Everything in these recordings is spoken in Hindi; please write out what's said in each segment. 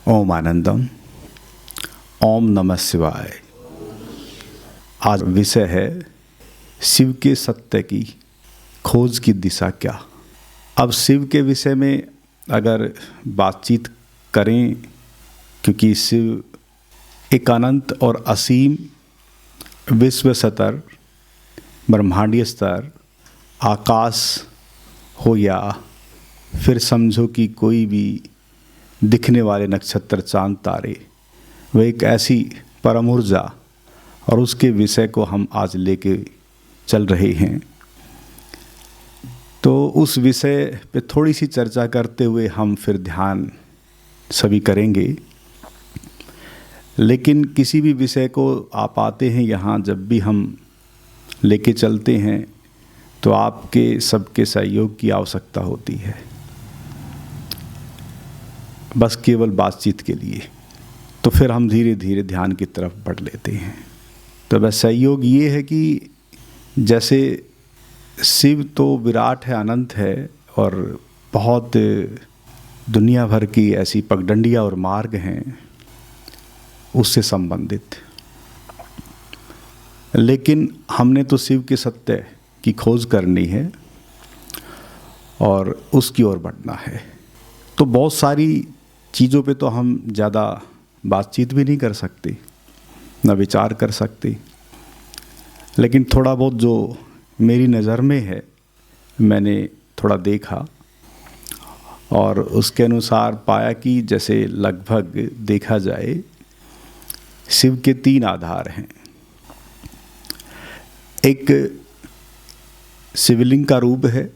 ओम आनंदम। ओम नमः शिवाय। आज विषय है शिव के सत्य की खोज की दिशा क्या। अब शिव के विषय में अगर बातचीत करें, क्योंकि शिव एक अनंत और असीम विश्व स्तर, ब्रह्मांडीय स्तर, आकाश हो या फिर समझो कि कोई भी दिखने वाले नक्षत्र, चांद, तारे, वह एक ऐसी परम ऊर्जा और उसके विषय को हम आज लेके चल रहे हैं। तो उस विषय पे थोड़ी सी चर्चा करते हुए हम फिर ध्यान सभी करेंगे। लेकिन किसी भी विषय को आप आते हैं यहाँ, जब भी हम लेके चलते हैं तो आपके सबके सहयोग की आवश्यकता होती है, बस केवल बातचीत के लिए। तो फिर हम धीरे धीरे ध्यान की तरफ बढ़ लेते हैं। तो बस सहयोग ये है कि जैसे शिव तो विराट है, अनंत है, और बहुत दुनिया भर की ऐसी पगडंडियाँ और मार्ग हैं उससे संबंधित। लेकिन हमने तो शिव के सत्य की खोज करनी है और उसकी ओर बढ़ना है। तो बहुत सारी चीज़ों पे तो हम ज़्यादा बातचीत भी नहीं कर सकते, ना विचार कर सकते, लेकिन थोड़ा बहुत जो मेरी नज़र में है, मैंने थोड़ा देखा और उसके अनुसार पाया कि जैसे लगभग देखा जाए शिव के 3 आधार हैं। एक शिवलिंग का रूप है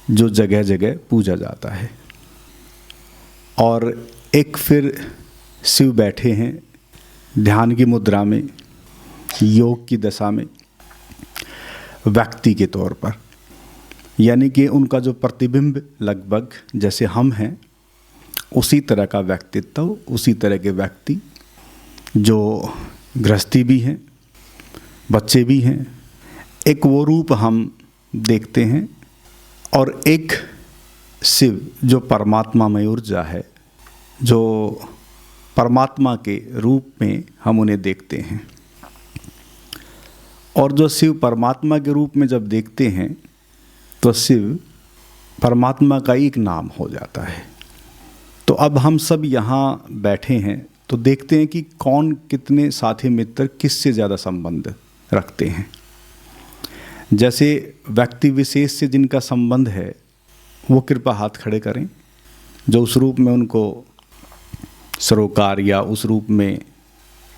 जो जगह जगह पूजा जाता है, और एक फिर शिव बैठे हैं ध्यान की मुद्रा में, योग की दशा में, व्यक्ति के तौर पर। यानी कि उनका जो प्रतिबिंब लगभग जैसे हम हैं उसी तरह का व्यक्तित्व, उसी तरह के व्यक्ति, जो गृहस्थी भी हैं, बच्चे भी हैं, एक वो रूप हम देखते हैं। और एक शिव जो परमात्मामय ऊर्जा है, जो परमात्मा के रूप में हम उन्हें देखते हैं। और जो शिव परमात्मा के रूप में जब देखते हैं तो शिव परमात्मा का एक नाम हो जाता है। तो अब हम सब यहाँ बैठे हैं तो देखते हैं कि कौन कितने साथी मित्र किससे ज़्यादा संबंध रखते हैं। जैसे व्यक्ति विशेष से जिनका संबंध है वो कृपया हाथ खड़े करें, जो उस रूप में उनको सरोकार या उस रूप में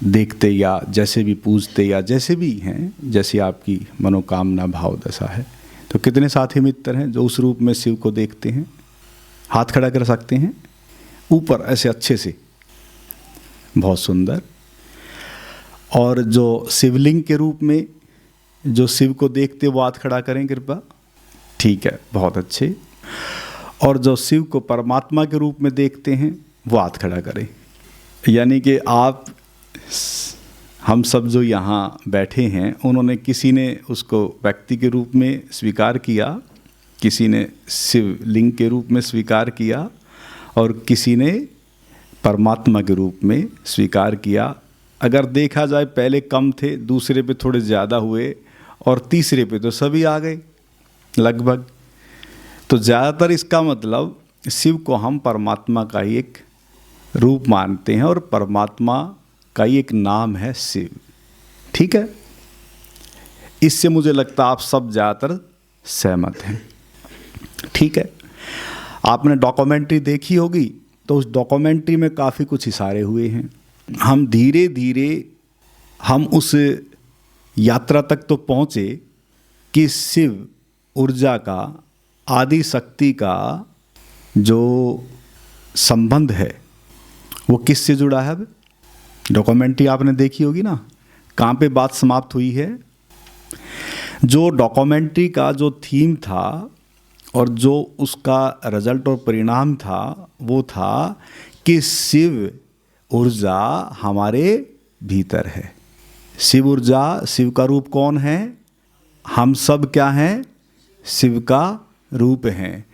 देखते या जैसे भी पूजते या जैसे भी हैं, जैसे आपकी मनोकामना भाव दशा है। तो कितने साथी मित्र हैं जो उस रूप में शिव को देखते हैं? हाथ खड़ा कर सकते हैं ऊपर ऐसे अच्छे से, बहुत सुंदर। और जो शिवलिंग के रूप में जो शिव को देखते वो हाथ खड़ा करें कृपया। ठीक है, बहुत अच्छे। और जो शिव को परमात्मा के रूप में देखते हैं वो हाथ खड़ा करें। यानी कि आप, हम सब जो यहाँ बैठे हैं, उन्होंने, किसी ने उसको व्यक्ति के रूप में स्वीकार किया, किसी ने शिवलिंग के रूप में स्वीकार किया, और किसी ने परमात्मा के रूप में स्वीकार किया। अगर देखा जाए पहले कम थे, दूसरे पे थोड़े ज़्यादा हुए, और तीसरे पे तो सभी आ गए लगभग। तो ज़्यादातर इसका मतलब शिव को हम परमात्मा का ही एक रूप मानते हैं, और परमात्मा का ही एक नाम है शिव। ठीक है, इससे मुझे लगता है आप सब ज़्यादातर सहमत हैं। ठीक है, आपने डॉक्यूमेंट्री देखी होगी, तो उस डॉक्यूमेंट्री में काफ़ी कुछ इशारे हुए हैं। हम धीरे धीरे हम उस यात्रा तक तो पहुँचे कि शिव ऊर्जा का, आदि शक्ति का जो संबंध है वो किससे जुड़ा है। अब डॉक्यूमेंट्री आपने देखी होगी ना, कहाँ पे बात समाप्त हुई है। जो डॉक्यूमेंट्री का जो थीम था और जो उसका रिजल्ट और परिणाम था, वो था कि शिव ऊर्जा हमारे भीतर है। शिव ऊर्जा, शिव का रूप कौन है? हम सब क्या हैं? शिव का रूप हैं।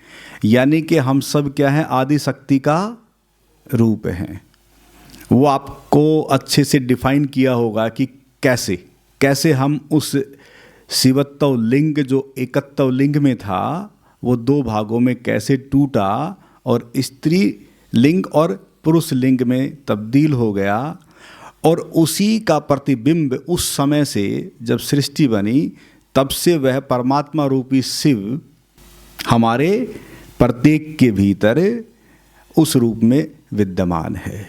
यानी कि हम सब क्या हैं? आदि शक्ति का रूप हैं। वो आपको अच्छे से डिफाइन किया होगा कि कैसे कैसे हम उस शिवत्व लिंग जो एकत्व लिंग में था वो दो भागों में कैसे टूटा और स्त्री लिंग और पुरुष लिंग में तब्दील हो गया, और उसी का प्रतिबिंब उस समय से जब सृष्टि बनी तब से वह परमात्मा रूपी शिव हमारे प्रत्येक के भीतर उस रूप में विद्यमान है।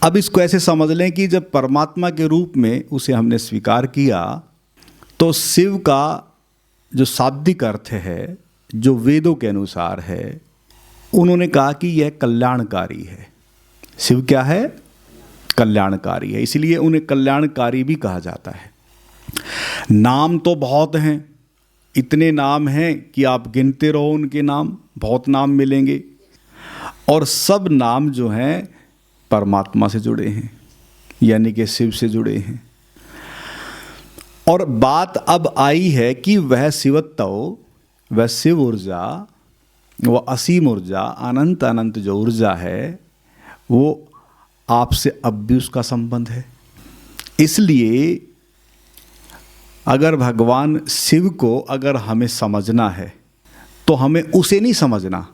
अब इसको ऐसे समझ लें कि जब परमात्मा के रूप में उसे हमने स्वीकार किया तो शिव का जो शाब्दिक अर्थ है, जो वेदों के अनुसार है, उन्होंने कहा कि यह कल्याणकारी है। शिव क्या है? कल्याणकारी है, इसलिए उन्हें कल्याणकारी भी कहा जाता है। नाम तो बहुत हैं, इतने नाम हैं कि आप गिनते रहो उनके नाम, बहुत नाम मिलेंगे, और सब नाम जो हैं परमात्मा से जुड़े हैं, यानी कि शिव से जुड़े हैं। और बात अब आई है कि वह शिवत्व, वह शिव ऊर्जा, वह असीम ऊर्जा, अनंत अनंत जो ऊर्जा है वो आपसे अब भी उसका संबंध है। इसलिए अगर भगवान शिव को अगर हमें समझना है तो हमें उसे नहीं समझना,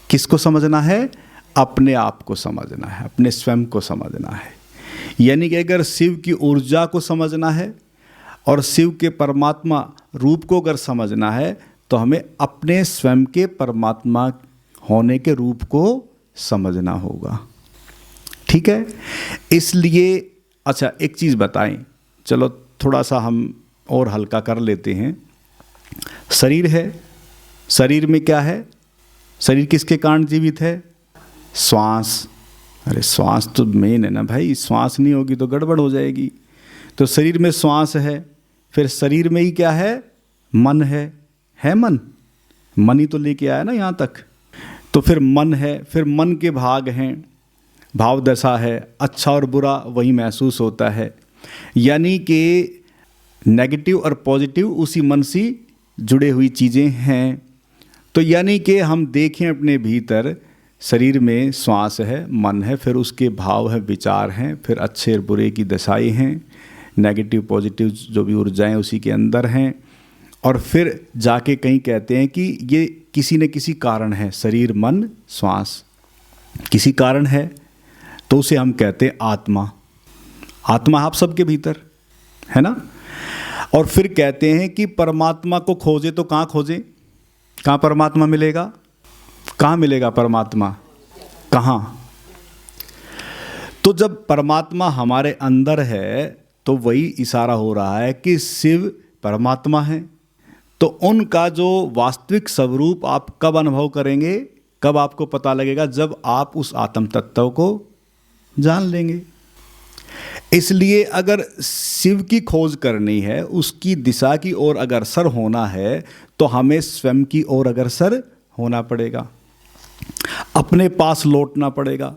किसको समझना है? अपने आप को समझना है, अपने स्वयं को समझना है। यानी कि अगर शिव की ऊर्जा को समझना है और शिव के परमात्मा रूप को अगर समझना है तो हमें अपने स्वयं के परमात्मा होने के रूप को समझना होगा। ठीक है? इसलिए अच्छा एक चीज़ बताएं, चलो थोड़ा सा हम और हल्का कर लेते हैं। शरीर है, शरीर में क्या है? शरीर किसके कारण जीवित है? श्वास। अरे श्वास तो मेन है ना भाई, श्वास नहीं होगी तो गड़बड़ हो जाएगी। तो शरीर में श्वास है, फिर शरीर में ही क्या है? मन है मन, मन ही तो लेके आया ना यहाँ तक। तो फिर मन है, फिर मन के भाग हैं, भाव दशा है, अच्छा और बुरा वही महसूस होता है। यानी कि नेगेटिव और पॉजिटिव उसी मन से जुड़े हुई चीज़ें हैं। तो यानी कि हम देखें अपने भीतर, शरीर में श्वास है, मन है, फिर उसके भाव है, विचार हैं, फिर अच्छे और बुरे की दशाएं हैं, नेगेटिव पॉजिटिव जो भी ऊर्जाएं उसी के अंदर हैं। और फिर जाके कहीं कहते हैं कि ये किसी न किसी कारण है, शरीर मन श्वास किसी कारण है, तो उसे हम कहते हैं आत्मा। आत्मा आप सबके भीतर है ना। और फिर कहते हैं कि परमात्मा को खोजे तो कहाँ खोजे? कहाँ परमात्मा मिलेगा? कहाँ मिलेगा परमात्मा? कहाँ? तो जब परमात्मा हमारे अंदर है तो वही इशारा हो रहा है कि शिव परमात्मा है। तो उनका जो वास्तविक स्वरूप आप कब अनुभव करेंगे, कब आपको पता लगेगा? जब आप उस आत्म तत्व को जान लेंगे। इसलिए अगर शिव की खोज करनी है, उसकी दिशा की ओर अग्रसर होना है, तो हमें स्वयं की ओर अग्रसर होना पड़ेगा, अपने पास लौटना पड़ेगा।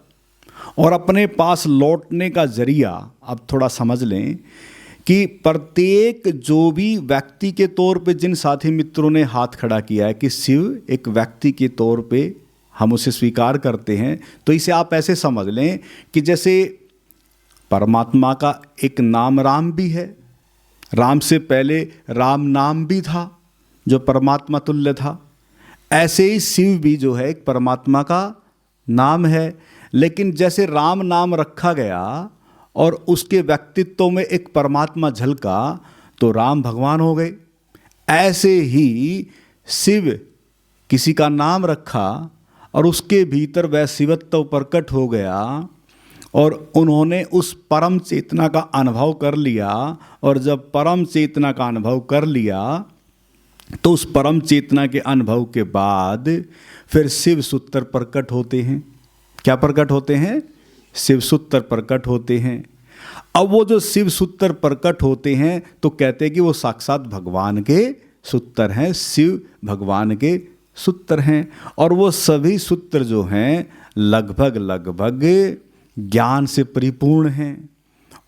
और अपने पास लौटने का जरिया अब थोड़ा समझ लें कि प्रत्येक जो भी व्यक्ति के तौर पे जिन साथी मित्रों ने हाथ खड़ा किया है कि शिव एक व्यक्ति के तौर पे हम उसे स्वीकार करते हैं, तो इसे आप ऐसे समझ लें कि जैसे परमात्मा का एक नाम राम भी है, राम से पहले राम नाम भी था जो परमात्मा तुल्य था, ऐसे ही शिव भी जो है एक परमात्मा का नाम है। लेकिन जैसे राम नाम रखा गया और उसके व्यक्तित्व में एक परमात्मा झलका तो राम भगवान हो गए, ऐसे ही शिव किसी का नाम रखा और उसके भीतर वह शिवत्व प्रकट हो गया और उन्होंने उस परम चेतना का अनुभव कर लिया। और जब परम चेतना का अनुभव कर लिया तो उस परम चेतना के अनुभव के बाद फिर शिव सूत्र प्रकट होते हैं। क्या प्रकट होते हैं? शिव सूत्र प्रकट होते हैं। अब वो जो शिव सूत्र प्रकट होते हैं तो कहते हैं कि वो साक्षात भगवान के सूत्र हैं, शिव भगवान के सूत्र हैं। और वो सभी सूत्र जो हैं लगभग ज्ञान से परिपूर्ण हैं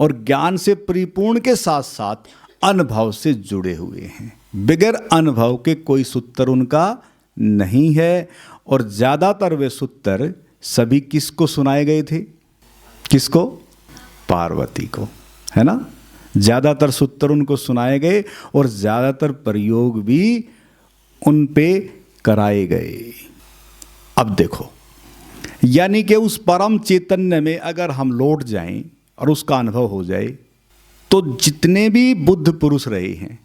और ज्ञान से परिपूर्ण के साथ साथ अनुभव से जुड़े हुए हैं। बगैर अनुभव के कोई सूत्र उनका नहीं है। और ज़्यादातर वे सूत्र सभी किसको सुनाए गए थे? किसको? पार्वती को, है ना। ज़्यादातर सूत्र उनको सुनाए गए और ज़्यादातर प्रयोग भी उन पे कराए गए। अब देखो, यानी कि उस परम चैतन्य में अगर हम लौट जाएं और उसका अनुभव हो जाए, तो जितने भी बुद्ध पुरुष रहे हैं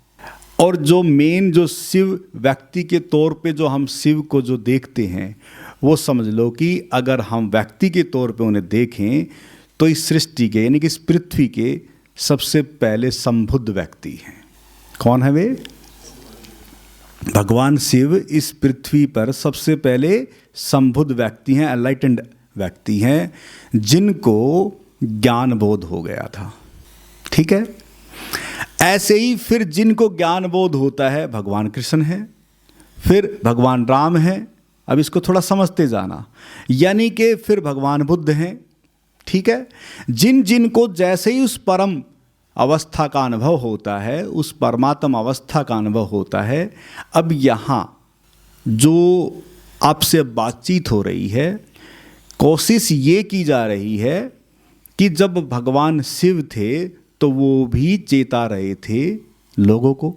और जो मेन जो शिव व्यक्ति के तौर पे जो हम शिव को जो देखते हैं, वो समझ लो कि अगर हम व्यक्ति के तौर पे उन्हें देखें तो इस सृष्टि के यानी कि इस पृथ्वी के सबसे पहले संबुद्ध व्यक्ति हैं। कौन है वे? भगवान शिव इस पृथ्वी पर सबसे पहले संबुद्ध व्यक्ति हैं, एनलाइटेंड व्यक्ति हैं, जिनको ज्ञान बोध हो गया था। ठीक है। ऐसे ही फिर जिनको ज्ञान बोध होता है भगवान कृष्ण है, फिर भगवान राम है। अब इसको थोड़ा समझते जाना, यानी कि फिर भगवान बुद्ध हैं। ठीक है। जिन जिनको जैसे ही उस परम अवस्था का अनुभव होता है, उस परमात्म अवस्था का अनुभव होता है। अब यहाँ जो आपसे बातचीत हो रही है, कोशिश ये की जा रही है कि जब भगवान शिव थे तो वो भी चेता रहे थे लोगों को,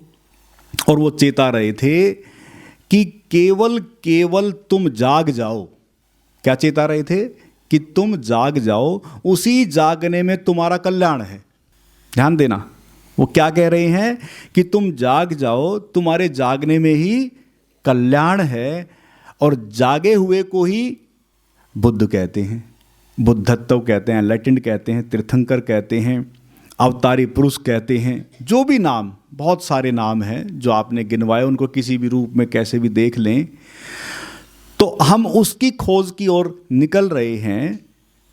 और वो चेता रहे थे कि केवल केवल तुम जाग जाओ। क्या चेता रहे थे? कि तुम जाग जाओ, उसी जागने में तुम्हारा कल्याण है। ध्यान देना, वो क्या कह रहे हैं कि तुम जाग जाओ, तुम्हारे जागने में ही कल्याण है। और जागे हुए को ही बुद्ध कहते हैं, बुद्धत्व कहते हैं, एनलाइटेंड कहते हैं, तीर्थंकर कहते हैं, अवतारी पुरुष कहते हैं। जो भी नाम, बहुत सारे नाम हैं जो आपने गिनवाए, उनको किसी भी रूप में कैसे भी देख लें। तो हम उसकी खोज की ओर निकल रहे हैं।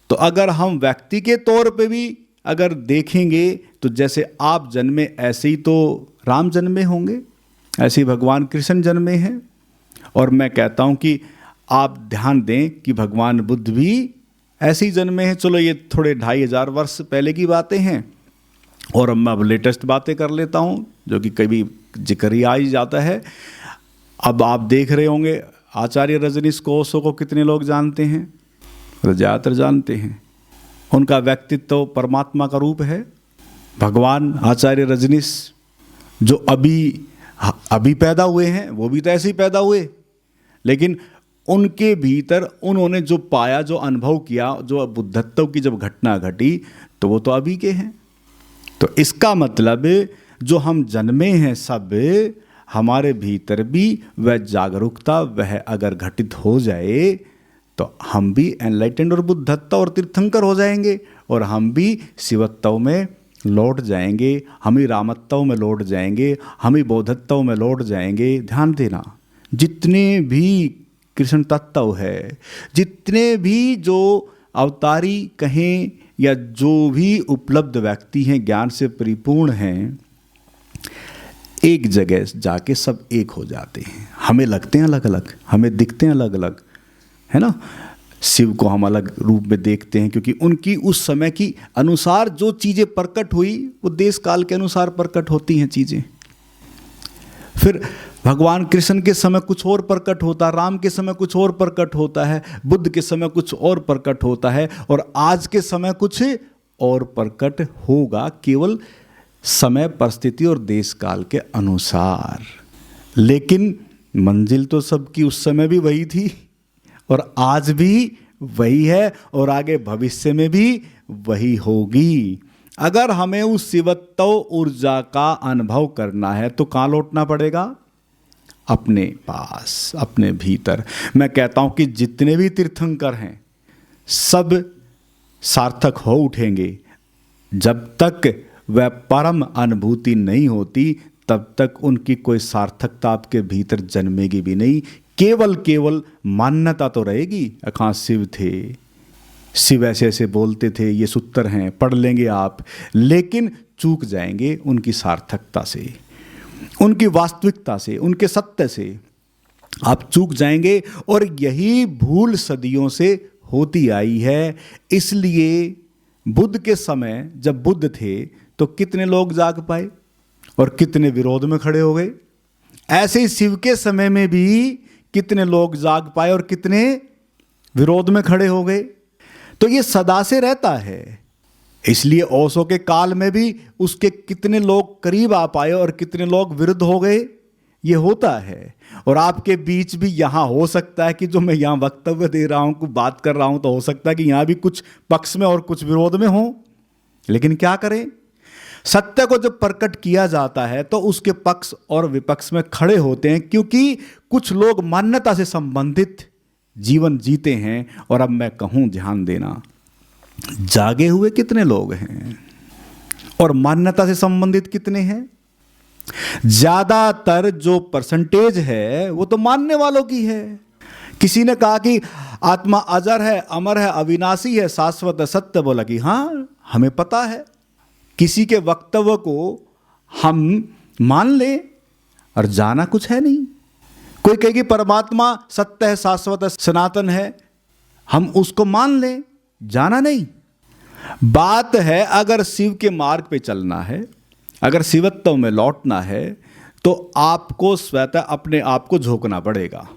तो अगर हम व्यक्ति के तौर पे भी अगर देखेंगे तो जैसे आप जन्मे ऐसे ही तो राम जन्मे होंगे, ऐसे ही भगवान कृष्ण जन्मे हैं। और मैं कहता हूं कि आप ध्यान दें कि भगवान बुद्ध भी ऐसे ही जन्मे हैं। चलो ये थोड़े 2500 वर्ष पहले की बातें हैं, और मैं अब लेटेस्ट बातें कर लेता हूं जो कि कभी जिक्र ही आ ही जाता है। अब आप देख रहे होंगे आचार्य रजनीश कोसो को कितने लोग जानते हैं? ज़्यादातर जानते हैं। उनका व्यक्तित्व परमात्मा का रूप है। भगवान आचार्य रजनीश जो अभी पैदा हुए हैं, वो भी तो ऐसे ही पैदा हुए, लेकिन उनके भीतर उन्होंने जो पाया, जो अनुभव किया, जो बुद्धत्व की जब घटना घटी, तो वो तो अभी के हैं। तो इसका मतलब जो हम जन्मे हैं सब, हमारे भीतर भी वह जागरूकता वह अगर घटित हो जाए तो हम भी एनलाइटेंड और बुद्धत्व और तीर्थंकर हो जाएंगे, और हम भी शिवत्व में लौट जाएंगे, हम ही रामत्व में लौट जाएंगे, हम ही बौद्धत्व में लौट जाएंगे। ध्यान देना, जितने भी कृष्ण तत्व है, जितने भी जो अवतारी कहें या जो भी उपलब्ध व्यक्ति हैं, ज्ञान से परिपूर्ण हैं, एक जगह जाके सब एक हो जाते हैं। हमें लगते हैं अलग अलग, हमें दिखते हैं अलग अलग, है ना। शिव को हम अलग रूप में देखते हैं क्योंकि उनकी उस समय की अनुसार जो चीज़ें प्रकट हुई, वो देश काल के अनुसार प्रकट होती हैं चीज़ें। फिर भगवान कृष्ण के समय कुछ और प्रकट होता है, राम के समय कुछ और प्रकट होता है, बुद्ध के समय कुछ और प्रकट होता है, और आज के समय कुछ और प्रकट होगा, केवल समय, परिस्थिति और देश काल के अनुसार। लेकिन मंजिल तो सबकी उस समय भी वही थी, और आज भी वही है, और आगे भविष्य में भी वही होगी। अगर हमें उस शिवत्व ऊर्जा का अनुभव करना है तो कहाँ लौटना पड़ेगा? अपने पास, अपने भीतर। मैं कहता हूं कि जितने भी तीर्थंकर हैं सब सार्थक हो उठेंगे। जब तक वह परम अनुभूति नहीं होती तब तक उनकी कोई सार्थकता आपके भीतर जन्मेगी भी नहीं। केवल केवल मान्यता तो रहेगी, अखां शिव थे, शिव ऐसे ऐसे बोलते थे, ये सूत्र हैं, पढ़ लेंगे आप, लेकिन चूक जाएंगे उनकी सार्थकता से, उनकी वास्तविकता से, उनके सत्य से आप चूक जाएंगे। और यही भूल सदियों से होती आई है। इसलिए बुद्ध के समय जब बुद्ध थे तो कितने लोग जाग पाए और कितने विरोध में खड़े हो गए। ऐसे ही शिव के समय में भी कितने लोग जाग पाए और कितने विरोध में खड़े हो गए। तो ये सदा से रहता है। इसलिए ओशो के काल में भी उसके कितने लोग करीब आ पाए और कितने लोग विरुद्ध हो गए, ये होता है। और आपके बीच भी यहाँ हो सकता है कि जो मैं यहाँ वक्तव्य दे रहा हूँ, कुछ बात कर रहा हूँ, तो हो सकता है कि यहाँ भी कुछ पक्ष में और कुछ विरोध में हो। लेकिन क्या करें, सत्य को जब प्रकट किया जाता है तो उसके पक्ष और विपक्ष में खड़े होते हैं, क्योंकि कुछ लोग मान्यता से संबंधित जीवन जीते हैं। और अब मैं कहूँ, ध्यान देना, जागे हुए कितने लोग हैं और मान्यता से संबंधित कितने हैं? ज्यादातर जो परसेंटेज है वो तो मानने वालों की है। किसी ने कहा कि आत्मा अजर है, अमर है, अविनाशी है, शाश्वत है, सत्य। बोला कि हाँ, हमें पता है। किसी के वक्तव्य को हम मान लें और जाना कुछ है नहीं। कोई कहे कि परमात्मा सत्य है, शाश्वत है, सनातन है, हम उसको मान लें, जाना नहीं। बात है, अगर शिव के मार्ग पे चलना है, अगर शिवत्व में लौटना है, तो आपको स्वतः अपने आप को झोंकना पड़ेगा।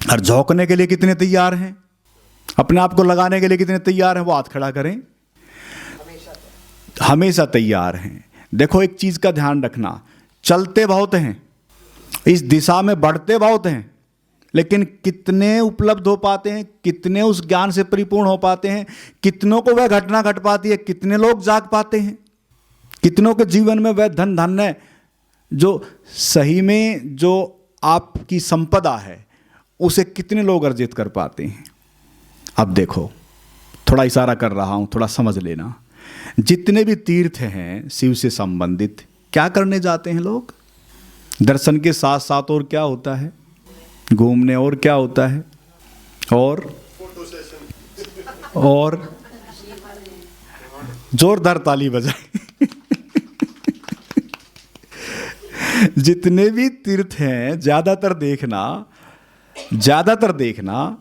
और झोंकने के लिए कितने तैयार हैं? अपने आप को लगाने के लिए कितने तैयार हैं? वो हाथ खड़ा करें। हमेशा तैयार हैं। देखो, एक चीज का ध्यान रखना, चलते बहुत हैं, इस दिशा में बढ़ते बहुत हैं, लेकिन कितने उपलब्ध हो पाते हैं, कितने उस ज्ञान से परिपूर्ण हो पाते हैं, कितनों को वह घटना घट पाती है, कितने लोग जाग पाते हैं, कितनों के जीवन में वह धन धान्य जो सही में जो आपकी संपदा है उसे कितने लोग अर्जित कर पाते हैं। अब देखो, थोड़ा इशारा कर रहा हूं, थोड़ा समझ लेना। जितने भी तीर्थ हैं शिव से संबंधित, क्या करने जाते हैं लोग? दर्शन के साथ साथ और क्या होता है? घूमने। और क्या होता है? और जोरदार ताली बजाए। जितने भी तीर्थ हैं, ज्यादातर देखना,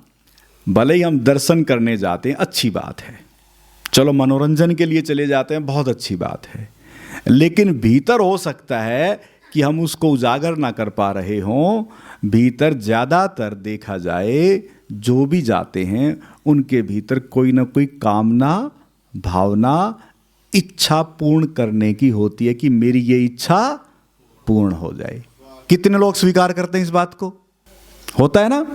भले ही हम दर्शन करने जाते हैं, अच्छी बात है, चलो मनोरंजन के लिए चले जाते हैं, बहुत अच्छी बात है, लेकिन भीतर हो सकता है कि हम उसको उजागर ना कर पा रहे हों। भीतर ज्यादातर देखा जाए, जो भी जाते हैं उनके भीतर कोई ना कोई कामना, भावना, इच्छा पूर्ण करने की होती है कि मेरी ये इच्छा पूर्ण हो जाए। कितने लोग स्वीकार करते हैं इस बात को? होता है ना।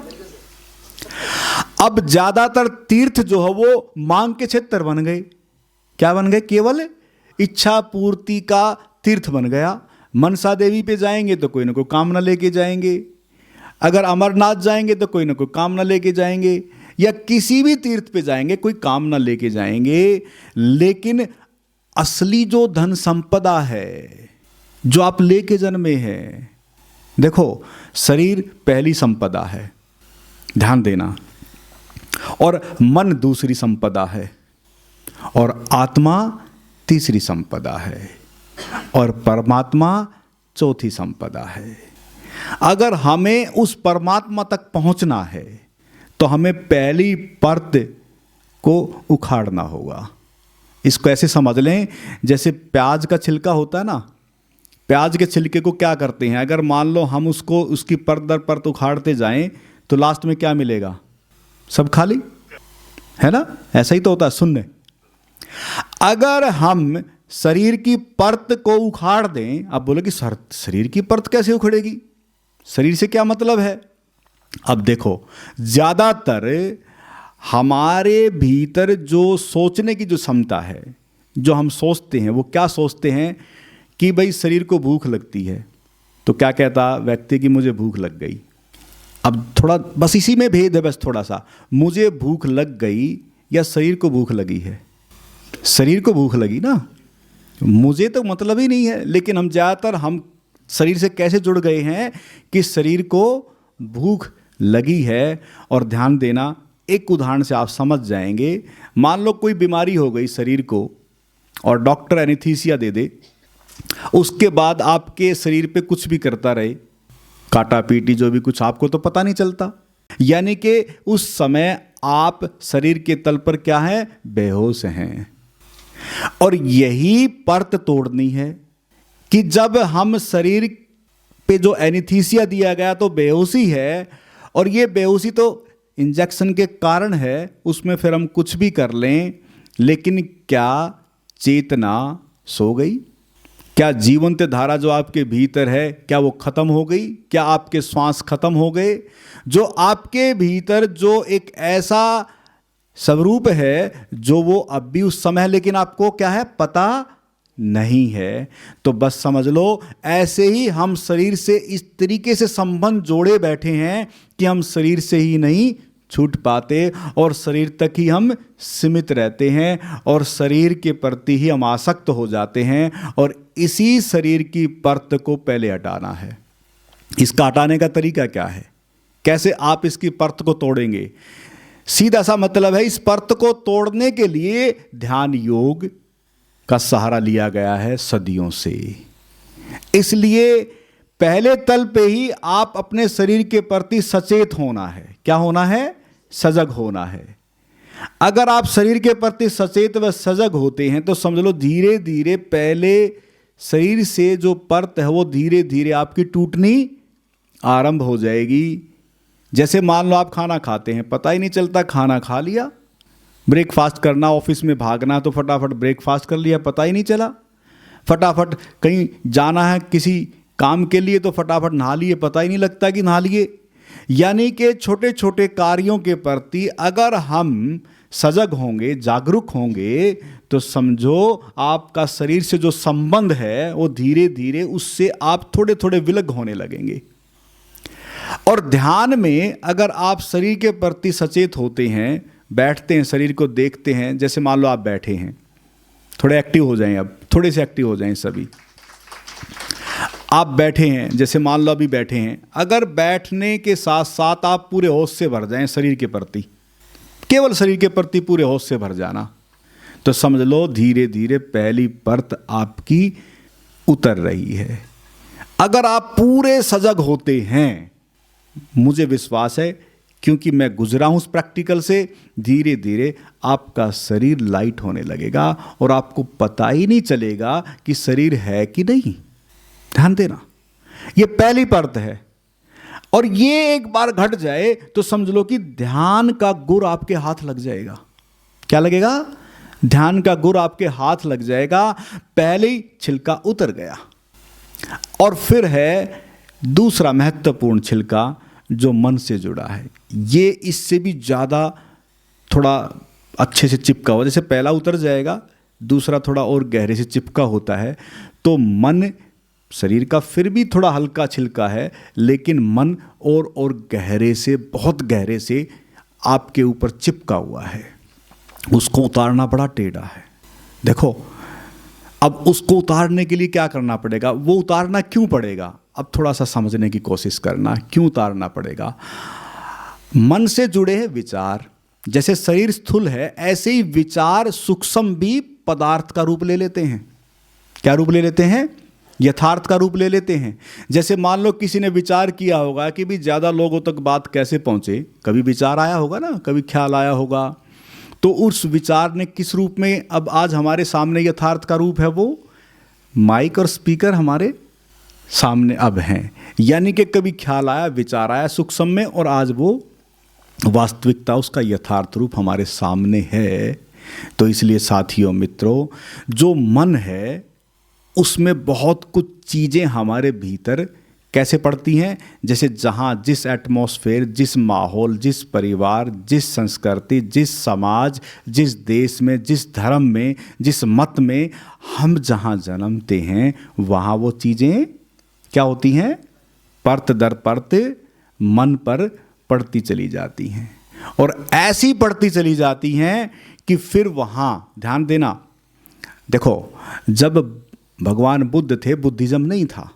अब ज्यादातर तीर्थ जो है वो मांग के क्षेत्र बन गए। क्या बन गए? केवल इच्छा पूर्ति का तीर्थ बन गया। मनसा देवी पे जाएंगे तो कोई ना कोई कामना लेके जाएंगे, अगर अमरनाथ जाएंगे तो कोई ना कोई कामना लेके जाएंगे, या किसी भी तीर्थ पे जाएंगे कोई कामना लेके जाएंगे। लेकिन असली जो धन संपदा है जो आप लेके जन्मे हैं, देखो, शरीर पहली संपदा है, ध्यान देना, और मन दूसरी संपदा है, और आत्मा तीसरी संपदा है, और परमात्मा चौथी संपदा है। अगर हमें उस परमात्मा तक पहुंचना है तो हमें पहली परत को उखाड़ना होगा। इसको ऐसे समझ लें, जैसे प्याज का छिलका होता है ना, प्याज के छिलके को क्या करते हैं, अगर मान लो हम उसको उसकी परत दर परत उखाड़ते जाएं तो लास्ट में क्या मिलेगा? सब खाली है ना। ऐसा ही तो होता है शून्य। अगर हम शरीर की परत को उखाड़ दें, अब बोले कि सर शरीर की परत कैसे उखड़ेगी, शरीर से क्या मतलब है? अब देखो, ज्यादातर हमारे भीतर जो सोचने की जो क्षमता है, जो हम सोचते हैं, वो क्या सोचते हैं कि भाई शरीर को भूख लगती है, तो क्या कहता व्यक्ति कि मुझे भूख लग गई। अब थोड़ा बस इसी में भेद है, बस थोड़ा सा, मुझे भूख लग गई या शरीर को भूख लगी है? शरीर को भूख लगी ना, मुझे तो मतलब ही नहीं है। लेकिन हम ज़्यादातर हम शरीर से कैसे जुड़ गए हैं कि शरीर को भूख लगी है। और ध्यान देना, एक उदाहरण से आप समझ जाएंगे। मान लो कोई बीमारी हो गई शरीर को और डॉक्टर एनेस्थीसिया दे दे, उसके बाद आपके शरीर पे कुछ भी करता रहे, काटा पीटी जो भी कुछ, आपको तो पता नहीं चलता। यानी कि उस समय आप शरीर के तल पर क्या है? बेहोश हैं। और यही परत तोड़नी है कि जब हम शरीर पे जो एनेस्थीसिया दिया गया तो बेहोशी है, और ये बेहोशी तो इंजेक्शन के कारण है उसमें फिर हम कुछ भी कर लें, लेकिन क्या चेतना सो गई? क्या जीवंत धारा जो आपके भीतर है क्या वो खत्म हो गई? क्या आपके श्वास खत्म हो गए? जो आपके भीतर जो एक ऐसा स्वरूप है जो वो अब भी उस समय, लेकिन आपको क्या है पता नहीं है। तो बस समझ लो ऐसे ही हम शरीर से इस तरीके से संबंध जोड़े बैठे हैं कि हम शरीर से ही नहीं छूट पाते और शरीर तक ही हम सीमित रहते हैं और शरीर के प्रति ही हम आसक्त हो जाते हैं। और इसी शरीर की परत को पहले हटाना है। इसका हटाने का तरीका क्या है? कैसे आप इसकी परत को तोड़ेंगे? सीधा सा मतलब है, इस परत को तोड़ने के लिए ध्यान योग का सहारा लिया गया है सदियों से। इसलिए पहले तल पे ही आप अपने शरीर के प्रति सचेत होना है। क्या होना है? सजग होना है। अगर आप शरीर के प्रति सचेत व सजग होते हैं तो समझ लो धीरे धीरे पहले शरीर से जो परत है वो धीरे धीरे आपकी टूटनी आरंभ हो जाएगी। जैसे मान लो आप खाना खाते हैं, पता ही नहीं चलता खाना खा लिया। ब्रेकफास्ट करना, ऑफिस में भागना तो फटाफट ब्रेकफास्ट कर लिया, पता ही नहीं चला। फटाफट कहीं जाना है किसी काम के लिए तो फटाफट नहा लिए, पता ही नहीं लगता कि नहा लिए। यानी कि छोटे छोटे कार्यों के प्रति अगर हम सजग होंगे, जागरूक होंगे, तो समझो आपका शरीर से जो संबंध है वो धीरे धीरे उससे आप थोड़े थोड़े विलग होने लगेंगे। और ध्यान में अगर आप शरीर के प्रति सचेत होते हैं, बैठते हैं, शरीर को देखते हैं, जैसे मान लो आप बैठे हैं, थोड़े एक्टिव हो जाएं, अब थोड़े से एक्टिव हो जाएं सभी। आप बैठे हैं, जैसे मान लो अभी बैठे हैं, अगर बैठने के साथ साथ आप पूरे होश से भर जाएं शरीर के प्रति, केवल शरीर के प्रति पूरे होश से भर जाना, तो समझ लो धीरे धीरे पहली परत आपकी उतर रही है। अगर आप पूरे सजग होते हैं, मुझे विश्वास है क्योंकि मैं गुजरा हूं उस प्रैक्टिकल से, धीरे धीरे आपका शरीर लाइट होने लगेगा और आपको पता ही नहीं चलेगा कि शरीर है कि नहीं। ध्यान देना, ये पहली परत है। और ये एक बार घट जाए तो समझ लो कि ध्यान का गुर आपके हाथ लग जाएगा। क्या लगेगा? ध्यान का गुर आपके हाथ लग जाएगा। पहले ही छिलका उतर गया। और फिर है दूसरा महत्वपूर्ण छिलका जो मन से जुड़ा है। ये इससे भी ज़्यादा थोड़ा अच्छे से चिपका हुआ, जैसे पहला उतर जाएगा, दूसरा थोड़ा और गहरे से चिपका होता है। तो मन शरीर का फिर भी थोड़ा हल्का छिलका है, लेकिन मन और गहरे से, बहुत गहरे से आपके ऊपर चिपका हुआ है। उसको उतारना बड़ा टेढ़ा है। देखो, अब उसको उतारने के लिए क्या करना पड़ेगा? वो उतारना क्यों पड़ेगा? अब थोड़ा सा समझने की कोशिश करना, क्यों उतारना पड़ेगा। मन से जुड़े हैं विचार। जैसे शरीर स्थूल है, ऐसे ही विचार सूक्ष्म भी पदार्थ का रूप ले लेते हैं। क्या रूप ले लेते हैं? यथार्थ का रूप ले लेते हैं। जैसे मान लो किसी ने विचार किया होगा कि भी ज़्यादा लोगों तक बात कैसे पहुँचे, कभी विचार आया होगा ना, कभी ख्याल आया होगा। तो उस विचार ने किस रूप में अब आज हमारे सामने यथार्थ का रूप है? वो माइक और स्पीकर हमारे सामने अब हैं। यानी कि कभी ख्याल आया, विचार आया सूक्ष्म में, और आज वो वास्तविकता, उसका यथार्थ रूप हमारे सामने है। तो इसलिए साथियों, मित्रों, जो मन है उसमें बहुत कुछ चीज़ें हमारे भीतर कैसे पड़ती हैं। जैसे जहाँ जिस एटमॉस्फेयर, जिस माहौल, जिस परिवार, जिस संस्कृति, जिस समाज, जिस देश में, जिस धर्म में, जिस मत में हम जहाँ जन्मते हैं, वहाँ वो चीज़ें क्या होती हैं? परत दर परत मन पर पड़ती चली जाती हैं। और ऐसी पड़ती चली जाती हैं कि फिर वहाँ ध्यान देना। देखो, जब भगवान बुद्ध थे, बुद्धिज़्म नहीं था।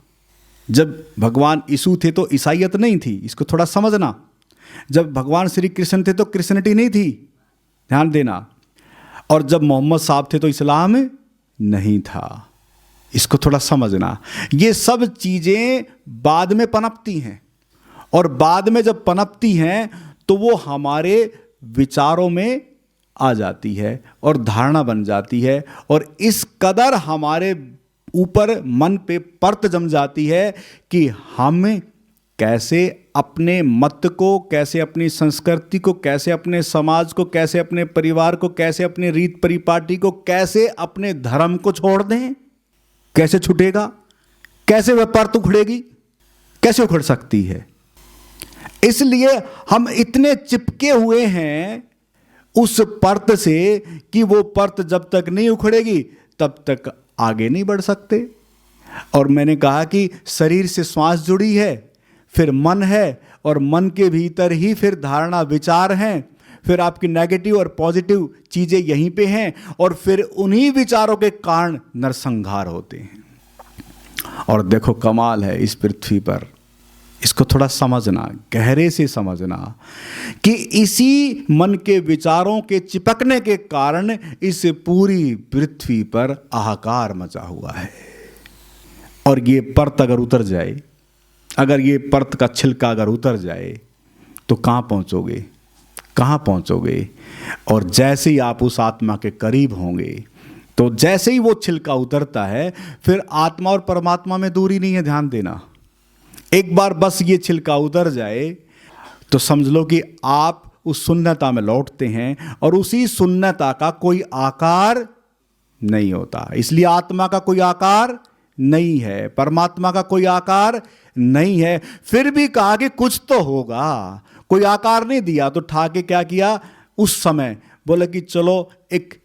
जब भगवान यीशु थे तो ईसाईयत नहीं थी। इसको थोड़ा समझना। जब भगवान श्री कृष्ण थे तो क्रिश्चियनिटी नहीं थी। ध्यान देना। और जब मोहम्मद साहब थे तो इस्लाम नहीं था। इसको थोड़ा समझना। ये सब चीज़ें बाद में पनपती हैं, और बाद में जब पनपती हैं तो वो हमारे विचारों में आ जाती है और धारणा बन जाती है, और इस कदर हमारे ऊपर मन पे परत जम जाती है कि हम कैसे अपने मत को, कैसे अपनी संस्कृति को, कैसे अपने समाज को, कैसे अपने परिवार को, कैसे अपने रीत परिपाटी को, कैसे अपने धर्म को छोड़ दें? कैसे छूटेगा? कैसे वह परत उखड़ेगी? कैसे उखड़ सकती है? इसलिए हम इतने चिपके हुए हैं उस परत से कि वो परत जब तक नहीं उखड़ेगी तब तक आगे नहीं बढ़ सकते। और मैंने कहा कि शरीर से श्वास जुड़ी है, फिर मन है, और मन के भीतर ही फिर धारणा विचार हैं, फिर आपकी नेगेटिव और पॉजिटिव चीजें यहीं पे हैं, और फिर उन्हीं विचारों के कारण नरसंहार होते हैं। और देखो कमाल है इस पृथ्वी पर, इसको थोड़ा समझना, गहरे से समझना कि इसी मन के विचारों के चिपकने के कारण इस पूरी पृथ्वी पर हाहाकार मचा हुआ है। और ये परत अगर उतर जाए, अगर ये परत का छिलका अगर उतर जाए तो कहाँ पहुँचोगे? कहाँ पहुँचोगे? और जैसे ही आप उस आत्मा के करीब होंगे, तो जैसे ही वो छिलका उतरता है, फिर आत्मा और परमात्मा में दूरी नहीं है, ध्यान देना। एक बार बस ये छिलका उतर जाए तो समझ लो कि आप उस शून्यता में लौटते हैं, और उसी शून्यता का कोई आकार नहीं होता। इसलिए आत्मा का कोई आकार नहीं है, परमात्मा का कोई आकार नहीं है। फिर भी कहा कि कुछ तो होगा, कोई आकार नहीं दिया, तो ठाके क्या किया उस समय? बोले कि चलो एक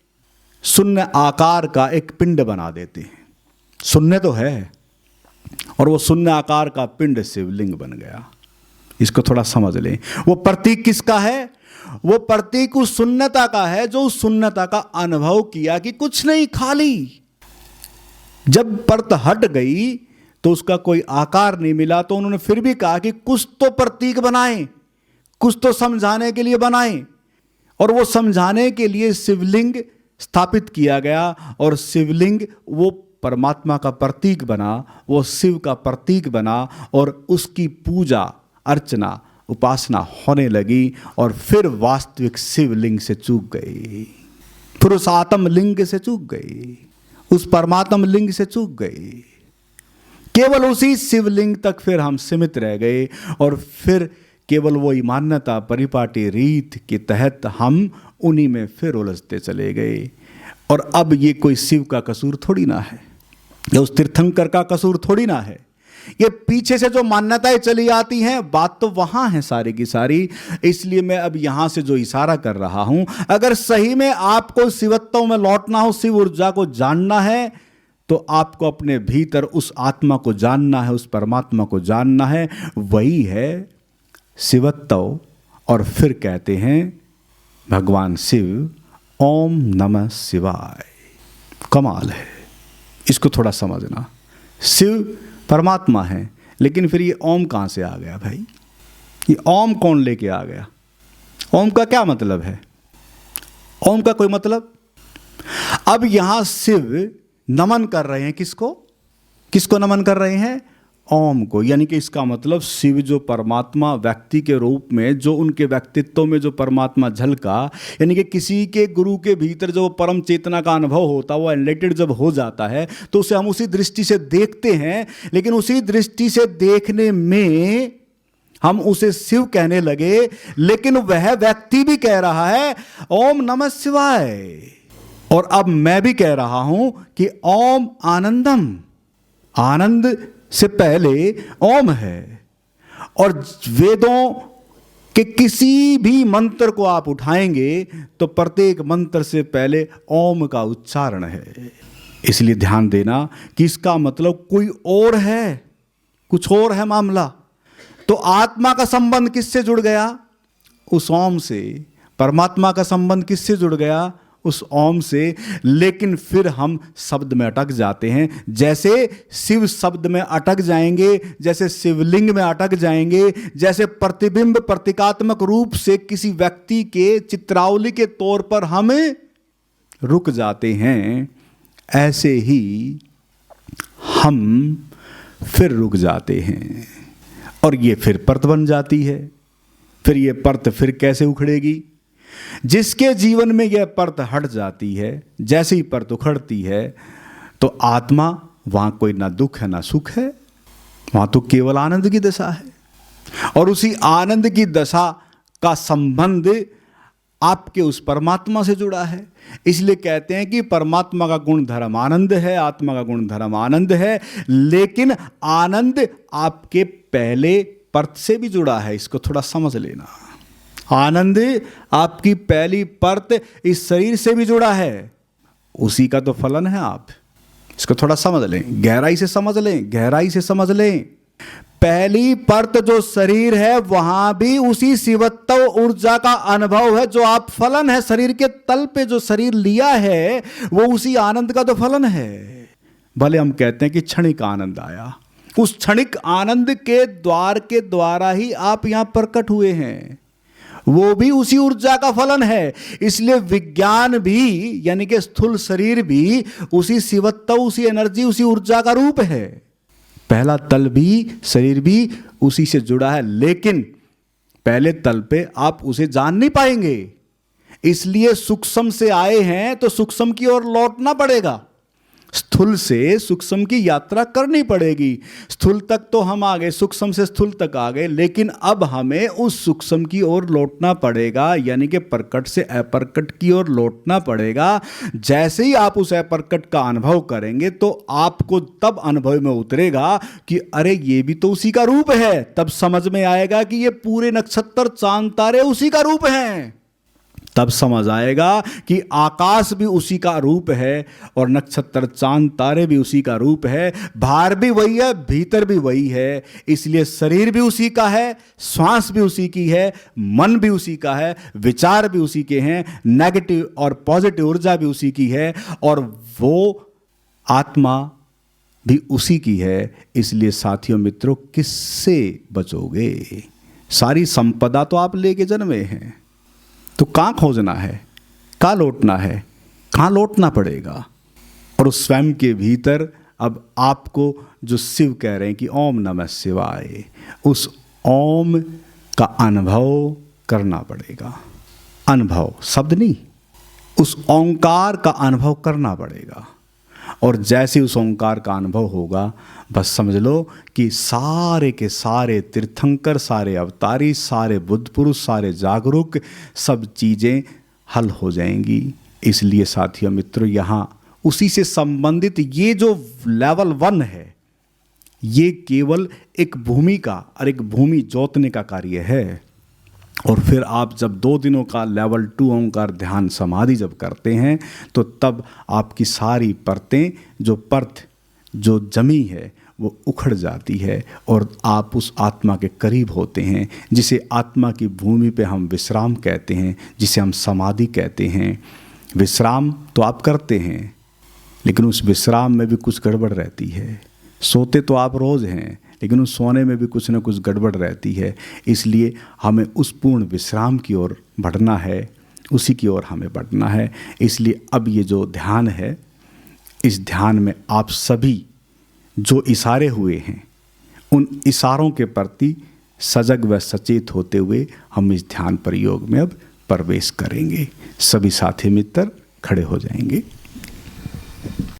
शून्य आकार का एक पिंड बना देते हैं। शून्य तो है, और वो शून्य आकार का पिंड शिवलिंग बन गया। इसको थोड़ा समझ लें। वो प्रतीक किसका है? वो प्रतीक उस शून्यता का है, जो उस शून्यता का अनुभव किया कि कुछ नहीं, खाली। जब परत हट गई तो उसका कोई आकार नहीं मिला, तो उन्होंने फिर भी कहा कि कुछ तो प्रतीक बनाएं, कुछ तो समझाने के लिए बनाएं। और वो समझाने के लिए शिवलिंग स्थापित किया गया, और शिवलिंग वो परमात्मा का प्रतीक बना, वो शिव का प्रतीक बना, और उसकी पूजा अर्चना उपासना होने लगी। और फिर वास्तविक शिवलिंग से चूक गई, फिर उस आत्मलिंग से चूक गई, उस परमात्म लिंग से चूक गई। केवल उसी शिवलिंग तक फिर हम सीमित रह गए, और फिर केवल वही मान्यता परिपाटी रीत के तहत हम उन्हीं में फिर उलझते चले गए। और अब ये कोई शिव का कसूर थोड़ी ना है, या उस तीर्थंकर का कसूर थोड़ी ना है। ये पीछे से जो मान्यताएं चली आती हैं, बात तो वहां है सारी की सारी। इसलिए मैं अब यहां से जो इशारा कर रहा हूं, अगर सही में आपको शिवत्व में लौटना हो, शिव ऊर्जा को जानना है, तो आपको अपने भीतर उस आत्मा को जानना है, उस परमात्मा को जानना है। वही है शिवत्व। और फिर कहते हैं भगवान शिव, ओम नमः शिवाय। कमाल है, इसको थोड़ा समझना। शिव परमात्मा है, लेकिन फिर ये ओम कहाँ से आ गया भाई? ये ओम कौन लेके आ गया? ओम का क्या मतलब है? ओम का कोई मतलब? अब यहां शिव नमन कर रहे हैं किसको? किसको नमन कर रहे हैं? ओम को। यानी कि इसका मतलब शिव जो परमात्मा व्यक्ति के रूप में, जो उनके व्यक्तित्व में जो परमात्मा झलका, यानी कि किसी के गुरु के भीतर जो परम चेतना का अनुभव होता, वो एनलाइटेड जब हो जाता है, तो उसे हम उसी दृष्टि से देखते हैं। लेकिन उसी दृष्टि से देखने में हम उसे शिव कहने लगे, लेकिन वह व्यक्ति भी कह रहा है ओम नमः शिवाय। और अब मैं भी कह रहा हूं कि ओम आनंदम, आनंद से पहले ओम है। और वेदों के किसी भी मंत्र को आप उठाएंगे तो प्रत्येक मंत्र से पहले ओम का उच्चारण है। इसलिए ध्यान देना कि इसका मतलब कोई और है, कुछ और है मामला। तो आत्मा का संबंध किससे जुड़ गया? उस ओम से। परमात्मा का संबंध किससे जुड़ गया? उस ओम से। लेकिन फिर हम शब्द में अटक जाते हैं। जैसे शिव शब्द में अटक जाएंगे, जैसे शिवलिंग में अटक जाएंगे, जैसे प्रतिबिंब प्रतीकात्मक रूप से किसी व्यक्ति के चित्रावली के तौर पर हम रुक जाते हैं, ऐसे ही हम फिर रुक जाते हैं। और ये फिर परत बन जाती है। फिर ये परत फिर कैसे उखड़ेगी? जिसके जीवन में यह परत हट जाती है, जैसे ही परत उखड़ती है, तो आत्मा वहां कोई ना दुख है ना सुख है, वहां तो केवल आनंद की दशा है। और उसी आनंद की दशा का संबंध आपके उस परमात्मा से जुड़ा है। इसलिए कहते हैं कि परमात्मा का गुण धर्म आनंद है, आत्मा का गुण धर्म आनंद है, लेकिन आनंद आपके पहले परत से भी जुड़ा है। इसको थोड़ा समझ लेना। आनंद आपकी पहली परत इस शरीर से भी जुड़ा है, उसी का तो फलन है। आप इसको थोड़ा समझ लें, गहराई से समझ लें, गहराई से समझ लें। पहली परत जो शरीर है वहां भी उसी शिवत्व ऊर्जा का अनुभव है। जो आप फलन है, शरीर के तल पे जो शरीर लिया है वो उसी आनंद का तो फलन है। भले हम कहते हैं कि क्षणिक आनंद आया, उस क्षणिक आनंद के द्वार के द्वारा ही आप यहां प्रकट हुए हैं, वो भी उसी ऊर्जा का फलन है। इसलिए विज्ञान भी यानी कि स्थूल शरीर भी उसी शिवत्व, उसी एनर्जी, उसी ऊर्जा का रूप है। पहला तल भी, शरीर भी उसी से जुड़ा है, लेकिन पहले तल पे आप उसे जान नहीं पाएंगे। इसलिए सूक्ष्म से आए हैं तो सूक्ष्म की ओर लौटना पड़ेगा, स्थूल से सूक्ष्म की यात्रा करनी पड़ेगी। स्थूल तक तो हम आ गए, सूक्ष्म से स्थूल तक आ गए, लेकिन अब हमें उस सूक्ष्म की ओर लौटना पड़ेगा, यानी कि प्रकट से अप्रकट की ओर लौटना पड़ेगा। जैसे ही आप उस अप्रकट का अनुभव करेंगे तो आपको तब अनुभव में उतरेगा कि अरे ये भी तो उसी का रूप है। तब समझ में आएगा कि ये पूरे नक्षत्र चांद तारे उसी का रूप हैं। तब समझ आएगा कि आकाश भी उसी का रूप है और नक्षत्र चांद तारे भी उसी का रूप है। बाहर भी वही है, भीतर भी वही है। इसलिए शरीर भी उसी का है, श्वास भी उसी की है, मन भी उसी का है, विचार भी उसी के हैं, नेगेटिव और पॉजिटिव ऊर्जा भी उसी की है, और वो आत्मा भी उसी की है। इसलिए साथियों मित्रों, किससे बचोगे? सारी संपदा तो आप लेके जन्मे हैं, तो कहाँ खोजना है, कहाँ लौटना है, कहाँ लौटना पड़ेगा? और उस स्वयं के भीतर अब आपको जो शिव कह रहे हैं कि ओम नमः शिवाय, उस ओम का अनुभव करना पड़ेगा। अनुभव शब्द नहीं, उस ओंकार का अनुभव करना पड़ेगा। और जैसे उस ओंकार का अनुभव होगा, बस समझ लो कि सारे के सारे तीर्थंकर, सारे अवतारी, सारे बुद्ध पुरुष, सारे जागरूक, सब चीज़ें हल हो जाएंगी। इसलिए साथियों मित्रों, यहाँ उसी से संबंधित ये जो लेवल 1 है, ये केवल एक भूमि का और एक भूमि जोतने का कार्य है। और फिर आप जब 2 दिनों का लेवल 2 ओंकार ध्यान समाधि जब करते हैं, तो तब आपकी सारी परतें, जो परत जो जमी है वो उखड़ जाती है और आप उस आत्मा के करीब होते हैं, जिसे आत्मा की भूमि पे हम विश्राम कहते हैं, जिसे हम समाधि कहते हैं। विश्राम तो आप करते हैं, लेकिन उस विश्राम में भी कुछ गड़बड़ रहती है। सोते तो आप रोज़ हैं, लेकिन उस सोने में भी कुछ ना कुछ गड़बड़ रहती है। इसलिए हमें उस पूर्ण विश्राम की ओर बढ़ना है, उसी की ओर हमें बढ़ना है। इसलिए अब ये जो ध्यान है, इस ध्यान में आप सभी जो इशारे हुए हैं, उन इशारों के प्रति सजग व सचेत होते हुए हम इस ध्यान प्रयोग में अब प्रवेश करेंगे। सभी साथी मित्र खड़े हो जाएंगे।